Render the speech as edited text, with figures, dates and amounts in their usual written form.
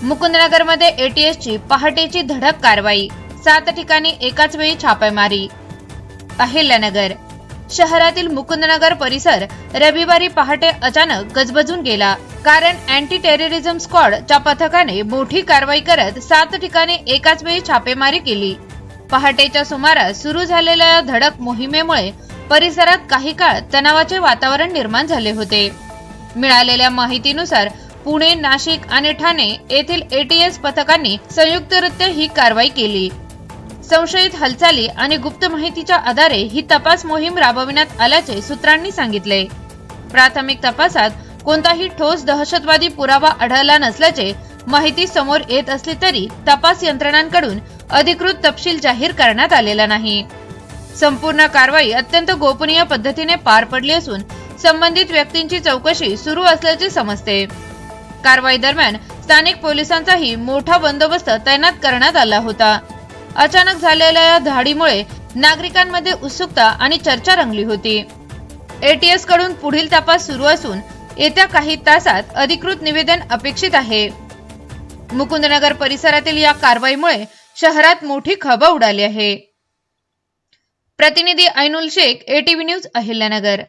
मुकुंदनगरमध्ये एटीएसची पहाटेची धडक कारवाई, 7 ठिकाणी एकाच वेळी छापेमारी। अहिल्यानगर शहरातील मुकुंदनगर परिसर रविवारी पहाटे अचानक गजबजून गेला, कारण अँटी टेररिझम स्क्वॉडच्या पथकाने मोठी कारवाई करत 7 ठिकाणी एकाच वेळी छापेमारी केली। पहाटेच्या सुमारास सुरू झालेल्या या धडक मोहिमेमुळे परिसरात काही काळ तणावाचे वातावरण निर्माण झाले होते। मिळालेल्या माहितीनुसार पुणे, नाशिक आणि ठाणे येथील एटीएस पथकांनी संयुक्तरित्या ही कारवाई केली। संशयित हालचाली आणि गुप्त माहितीच्या आधारे ही तपास मोहीम राबविण्यात आल्याचे सूत्रांनी सांगितले। प्राथमिक तपासात कोणताही ठोस दहशतवादी पुरावा आढळला नसल्याचे माहिती समोर येत असली तरी तपास यंत्रणांकडून अधिकृत तपशील जाहीर करण्यात आलेला नाही। संपूर्ण कारवाई अत्यंत गोपनीय पद्धतीने पार पडली असून संबंधित व्यक्तींची चौकशी सुरू असल्याचे समजते। कारवाई दरम्यान स्थानिक पोलिसांचाही मोठा बंदोबस्त तैनात करण्यात आला होता। अचानक झालेल्या या धाडीमुळे नागरिकांमध्ये उत्सुकता आणि चर्चा रंगली होती। एटीएस कडून पुढील तपास सुरू असून येत्या काही तासात अधिकृत निवेदन अपेक्षित आहे। मुकुंदनगर परिसरातील या कारवाईमुळे शहरात मोठी खळबळ उडाली आहे। प्रतिनिधी ऐनुल शेख, ATV न्यूज, अहिल्यानगर।